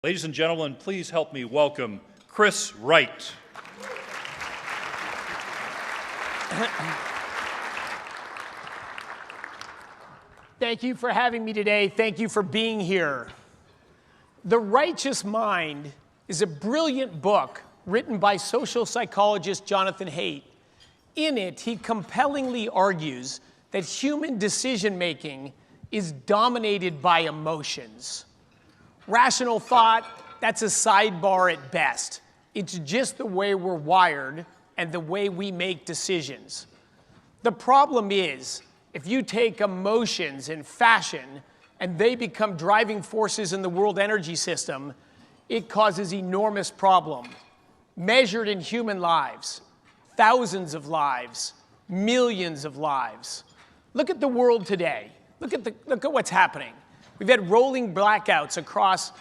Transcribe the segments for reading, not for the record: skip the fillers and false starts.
Ladies and gentlemen, please help me welcome Chris Wright. Thank you for having me today. Thank you for being here. The Righteous Mind is a brilliant book written by social psychologist Jonathan Haidt. In it, he compellingly argues that human decision-making is dominated by emotions. Rational thought, that's a sidebar at best. It's just the way we're wired and the way we make decisions. The problem is, if you take emotions and fashion and they become driving forces in the world energy system, it causes enormous problem. Measured in human lives, thousands of lives, millions of lives. Look at the world today. Look at what's happening. We've had rolling blackouts across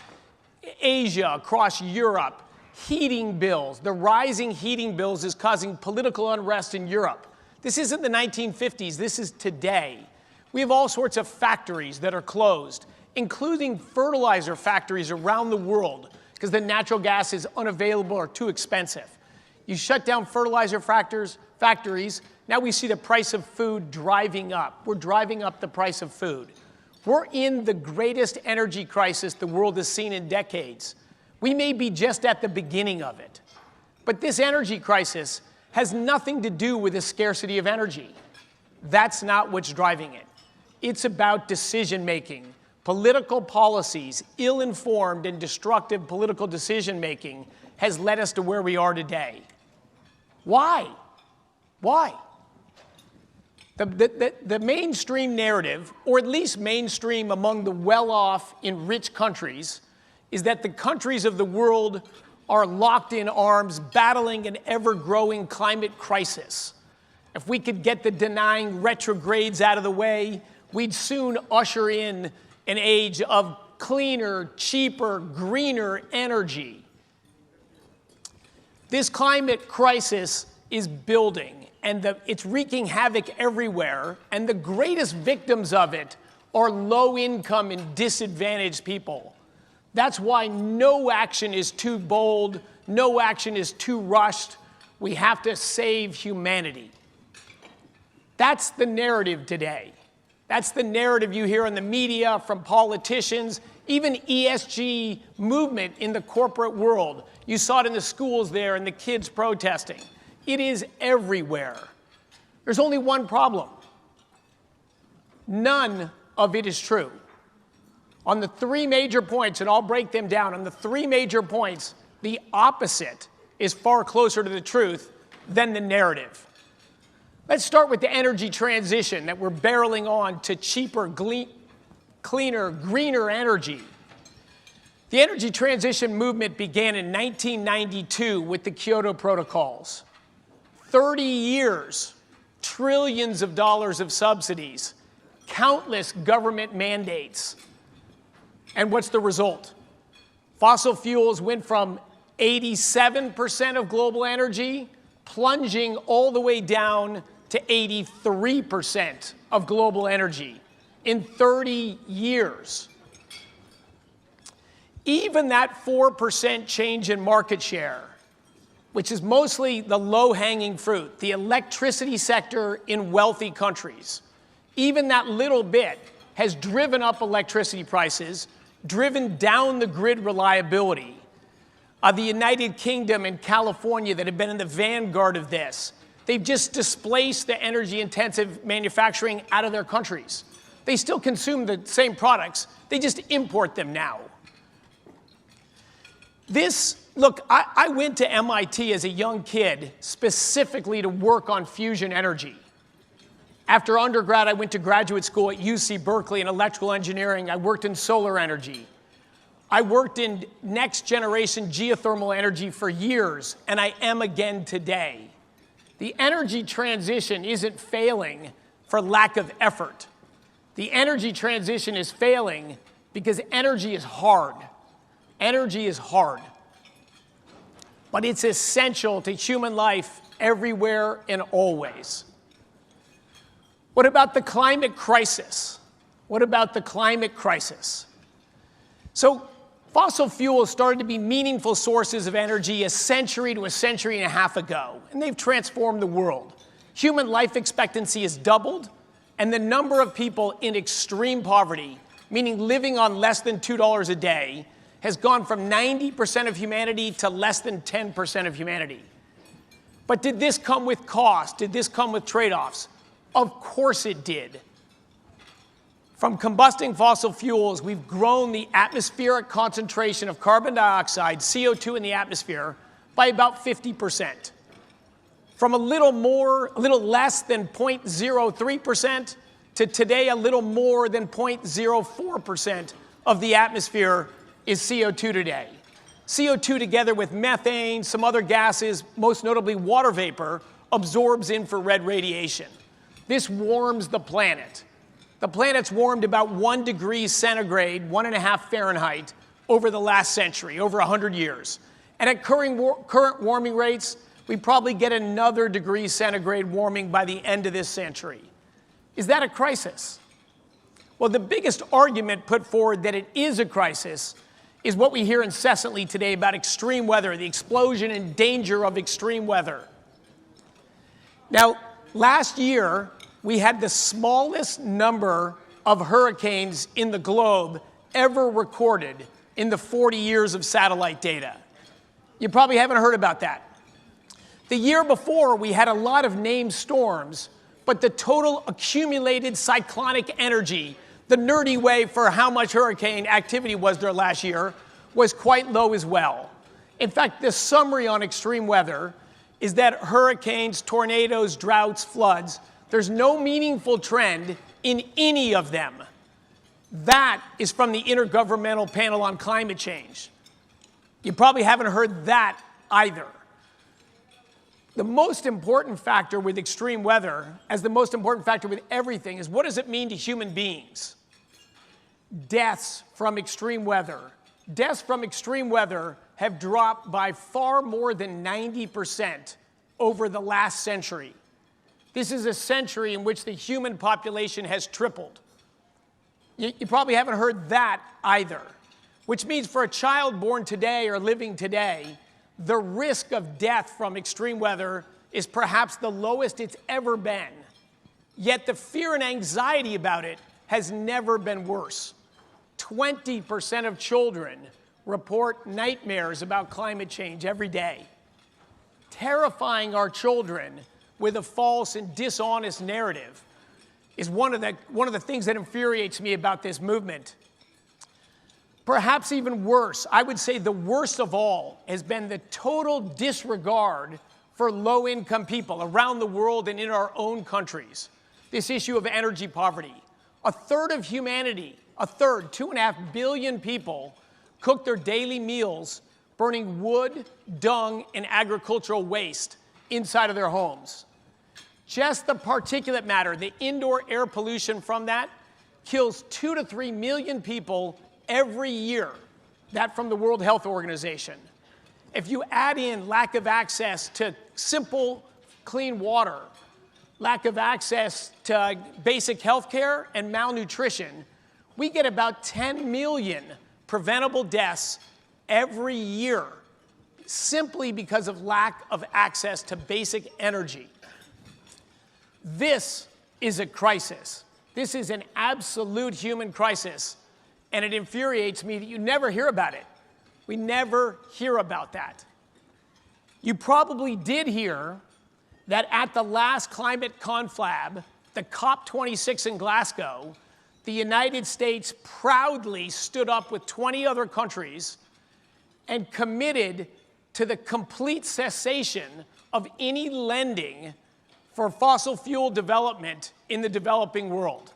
Asia, across Europe, heating bills. The rising heating bills is causing political unrest in Europe. This isn't the 1950s, this is today. We have all sorts of factories that are closed, including fertilizer factories around the world, because the natural gas is unavailable or too expensive. You shut down fertilizer factories, now we see the price of food driving up. We're driving up the price of food. We're in the greatest energy crisis the world has seen in decades. We may be just at the beginning of it. But this energy crisis has nothing to do with the scarcity of energy. That's not what's driving it. It's about decision-making. Political policies, ill-informed and destructive political decision-making has led us to where we are today. Why? Why? The mainstream narrative, or at least mainstream among the well-off in rich countries, is that the countries of the world are locked in arms, battling an ever-growing climate crisis. If we could get the denying retrogrades out of the way, we'd soon usher in an age of cleaner, cheaper, greener energy. This climate crisis is building, and it's wreaking havoc everywhere, and the greatest victims of it are low-income and disadvantaged people. That's why no action is too bold, no action is too rushed. We have to save humanity. That's the narrative today. That's the narrative you hear in the media, from politicians, even ESG movement in the corporate world. You saw it in the schools there and the kids protesting. It is everywhere. There's only one problem. None of it is true. On the three major points, and I'll break them down, on the three major points, the opposite is far closer to the truth than the narrative. Let's start with the energy transition, that we're barreling on to cheaper, cleaner, greener energy. The energy transition movement began in 1992 with the Kyoto Protocols. 30 years, trillions of dollars of subsidies, countless government mandates. And what's the result? Fossil fuels went from 87% of global energy, plunging all the way down to 83% of global energy in 30 years. Even that 4% change in market share, which is mostly the low-hanging fruit, the electricity sector in wealthy countries, even that little bit has driven up electricity prices, driven down the grid reliability. The United Kingdom and California, that have been in the vanguard of this, they've just displaced the energy-intensive manufacturing out of their countries. They still consume the same products, they just import them now. Look, I went to MIT as a young kid specifically to work on fusion energy. After undergrad, I went to graduate school at UC Berkeley in electrical engineering. I worked in solar energy. I worked in next-generation geothermal energy for years, and I am again today. The energy transition isn't failing for lack of effort. The energy transition is failing because energy is hard. Energy is hard. But it's essential to human life everywhere and always. What about the climate crisis? What about the climate crisis? So Fossil fuels started to be meaningful sources of energy a century to a century and a half ago, and they've transformed the world. Human life expectancy has doubled, and the number of people in extreme poverty, meaning living on less than $2 a day, has gone from 90% of humanity to less than 10% of humanity. But did this come with cost? Did this come with trade-offs? Of course it did. From combusting fossil fuels, we've grown the atmospheric concentration of carbon dioxide, CO2 in the atmosphere, by about 50%. From a little less than 0.03% to today a little more than 0.04% of the atmosphere is CO2 today. CO2 together with methane, some other gases, most notably water vapor, absorbs infrared radiation. This warms the planet. The planet's warmed about 1 degree centigrade, 1.5 Fahrenheit, over the last century, over 100 years. And at current warming rates, we probably get another degree centigrade warming by the end of this century. Is that a crisis? Well, the biggest argument put forward that it is a crisis is what we hear incessantly today about extreme weather, the explosion and danger of extreme weather. Now, last year, we had the smallest number of hurricanes in the globe ever recorded in the 40 years of satellite data. You probably haven't heard about that. The year before, we had a lot of named storms, but the total accumulated cyclonic energy, the nerdy way for how much hurricane activity was there last year, was quite low as well. In fact, the summary on extreme weather is that hurricanes, tornadoes, droughts, floods, there's no meaningful trend in any of them. That is from the Intergovernmental Panel on Climate Change. You probably haven't heard that either. The most important factor with extreme weather, as the most important factor with everything, is what does it mean to human beings? Deaths from extreme weather. Deaths from extreme weather have dropped by far more than 90% over the last century. This is a century in which the human population has tripled. You probably haven't heard that either, which means for a child born today or living today, the risk of death from extreme weather is perhaps the lowest it's ever been. Yet the fear and anxiety about it has never been worse. 20% of children report nightmares about climate change every day. Terrifying our children with a false and dishonest narrative is one of the things that infuriates me about this movement. Perhaps even worse, I would say the worst of all has been the total disregard for low-income people around the world and in our own countries. This issue of energy poverty. A third of humanity, 2.5 billion people, cook their daily meals burning wood, dung, and agricultural waste inside of their homes. Just the particulate matter, the indoor air pollution from that, kills 2 to 3 million people every year. That from the World Health Organization. If you add in lack of access to simple, clean water, lack of access to basic health care, and malnutrition, we get about 10 million preventable deaths every year simply because of lack of access to basic energy. This is a crisis. This is an absolute human crisis, and it infuriates me that you never hear about it. We never hear about that. You probably did hear that at the last climate conflab, the COP26 in Glasgow, the United States proudly stood up with 20 other countries and committed to the complete cessation of any lending for fossil fuel development in the developing world.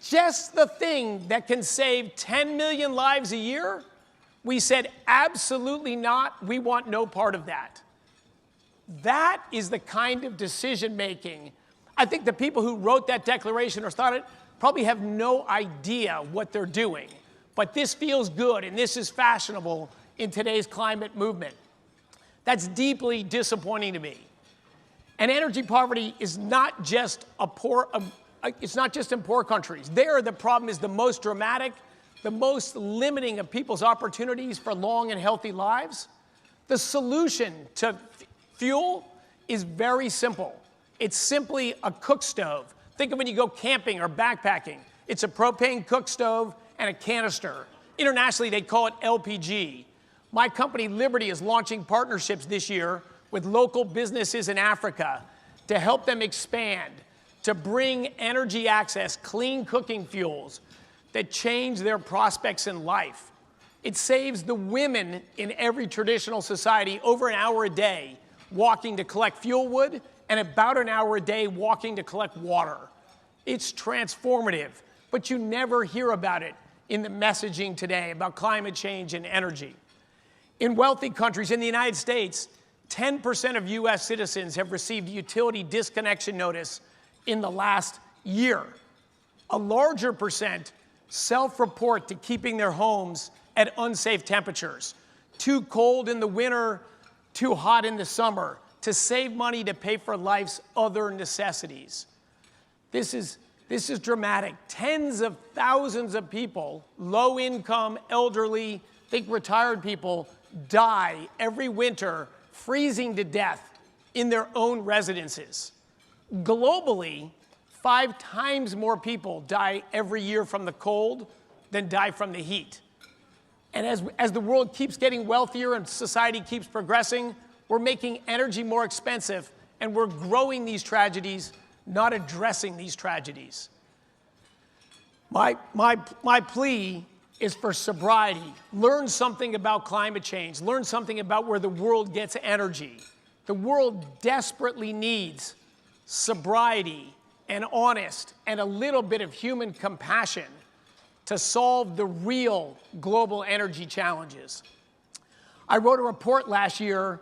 Just the thing that can save 10 million lives a year, we said absolutely not, we want no part of that. That is the kind of decision making. I think the people who wrote that declaration or started probably have no idea what they're doing. But this feels good and this is fashionable in today's climate movement. That's deeply disappointing to me. And energy poverty is not just it's not just in poor countries. There, the problem is the most dramatic, the most limiting of people's opportunities for long and healthy lives? The solution to fuel is very simple. It's simply a cook stove. Think of when you go camping or backpacking. It's a propane cook stove and a canister. Internationally, they call it LPG. My company, Liberty, is launching partnerships this year with local businesses in Africa to help them expand, to bring energy access, clean cooking fuels that change their prospects in life. It saves the women in every traditional society over an hour a day walking to collect fuel wood and about an hour a day walking to collect water. It's transformative, but you never hear about it in the messaging today about climate change and energy. In wealthy countries, in the United States, 10% of US citizens have received a utility disconnection notice in the last year. A larger percent self-report to keeping their homes at unsafe temperatures, too cold in the winter, too hot in the summer, to save money to pay for life's other necessities. This is dramatic. Tens of thousands of people, low income, elderly, think retired people, die every winter freezing to death in their own residences. Globally, 5 times more people die every year from the cold than die from the heat. And as the world keeps getting wealthier and society keeps progressing, we're making energy more expensive, and we're growing these tragedies, not addressing these tragedies. My plea is for sobriety. Learn something about climate change. Learn something about where the world gets energy. The world desperately needs sobriety and honest and a little bit of human compassion to solve the real global energy challenges. I wrote a report last year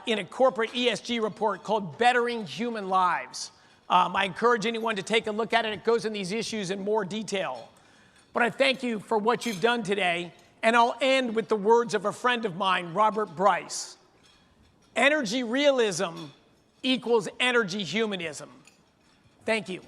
in a corporate ESG report called Bettering Human Lives. I encourage anyone to take a look at it. It goes in these issues in more detail. But I thank you for what you've done today, and I'll end with the words of a friend of mine, Robert Bryce. Energy realism equals energy humanism. Thank you.